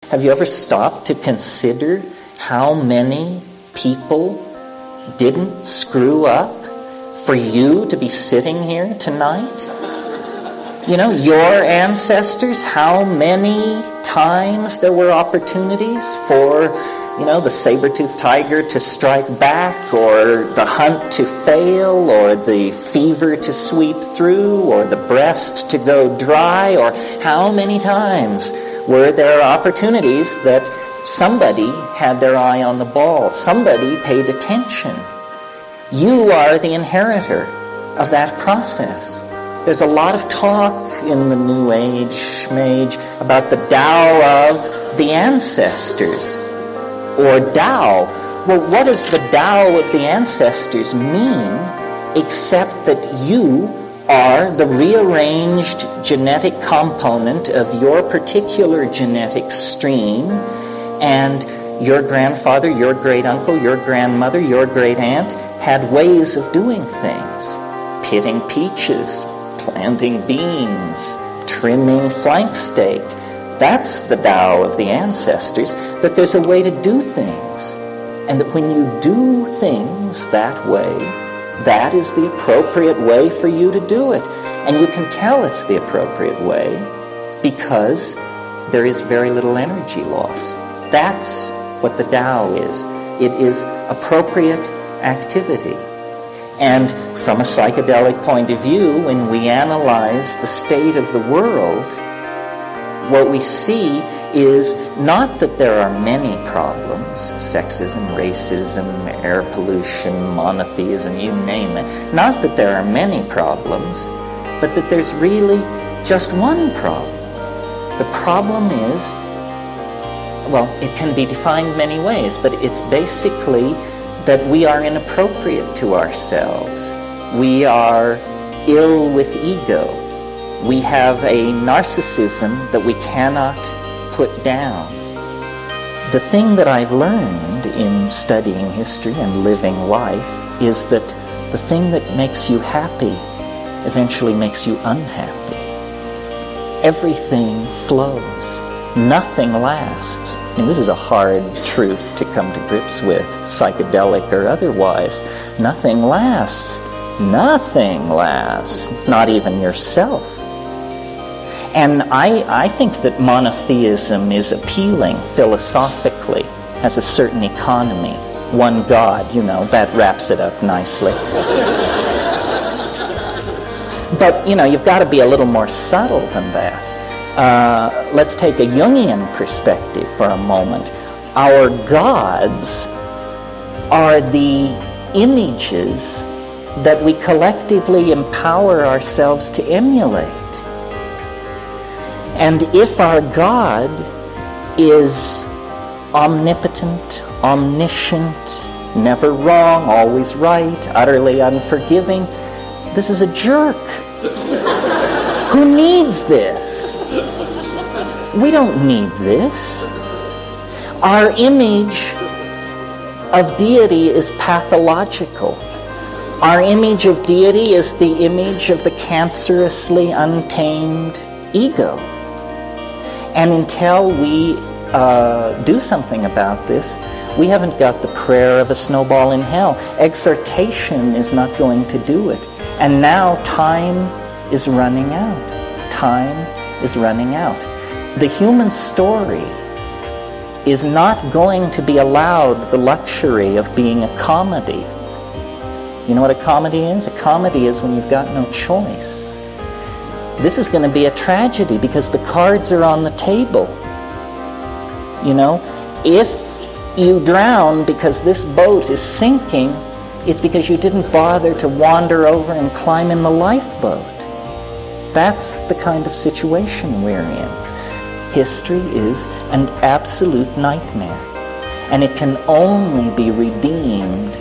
Have you ever stopped to consider how many people didn't screw up for you to be sitting here tonight? You know, your ancestors, how many times there were opportunities for, you know, the saber-toothed tiger to strike back, or the hunt to fail, or the fever to sweep through, or the breast to go dry, or how many times were there opportunities that somebody had their eye on the ball, somebody paid attention. You are the inheritor of that process. There's a lot of talk in the New Age, Schmage, about the Tao of the ancestors, or Tao. Well, what does the Tao of the ancestors mean, except that you are the rearranged genetic component of your particular genetic stream, and your grandfather, your great-uncle, your grandmother, your great-aunt had ways of doing things. Pitting peaches, planting beans, trimming flank steak. That's the Tao of the ancestors, that there's a way to do things. And that when you do things that way, that is the appropriate way for you to do it. And you can tell it's the appropriate way because there is very little energy loss. That's what the Tao is. It is appropriate activity. And from a psychedelic point of view, when we analyze the state of the world, what we see is not that there are many problems, sexism, racism, air pollution, monotheism, you name it. Not that there are many problems, but that there's really just one problem. The problem is, well, it can be defined many ways, but it's basically that we are inappropriate to ourselves. We are ill with ego. We have a narcissism that we cannot put down. The thing that I've learned in studying history and living life is that the thing that makes you happy eventually makes you unhappy. Everything flows. Nothing lasts. And this is a hard truth to come to grips with, psychedelic or otherwise. Nothing lasts. Nothing lasts. Not even yourself. And I think that monotheism is appealing philosophically, has a certain economy. One God, you know, that wraps it up nicely. But, you know, you've got to be a little more subtle than that. Let's take a Jungian perspective for a moment. Our gods are the images that we collectively empower ourselves to emulate. And if our God is omnipotent, omniscient, never wrong, always right, utterly unforgiving, this is a jerk. Who needs this? We don't need this. Our image of deity is pathological. Our image of deity is the image of the cancerously untamed ego. And until we do something about this, we haven't got the prayer of a snowball in hell. Exhortation is not going to do it. And now time is running out. Time is running out. The human story is not going to be allowed the luxury of being a comedy. You know what a comedy is? A comedy is when you've got no choice. This is going to be a tragedy because the cards are on the table. You know, if you drown because this boat is sinking, it's because you didn't bother to wander over and climb in the lifeboat. That's the kind of situation we're in. History is an absolute nightmare, and it can only be redeemed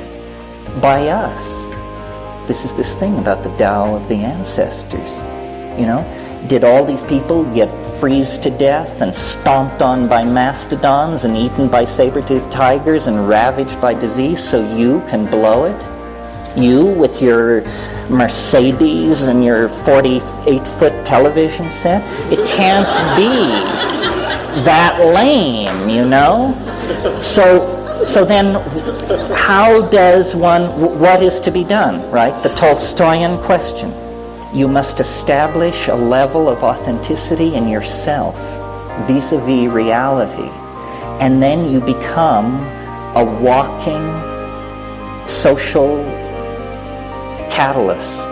by us. This is this thing about the Tao of the ancestors. You know, did all these people get freezed to death and stomped on by mastodons and eaten by saber-toothed tigers and ravaged by disease so you can blow it? You with your Mercedes and your 48-foot television set? It can't be. that lame, you know? So then how does one, what is to be done, right? The Tolstoyan question. You must establish a level of authenticity in yourself vis-a-vis reality. And then you become a walking social catalyst,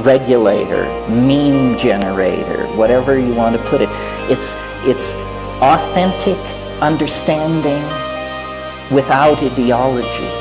regulator, meme generator, whatever you want to put it. It's authentic understanding without ideology.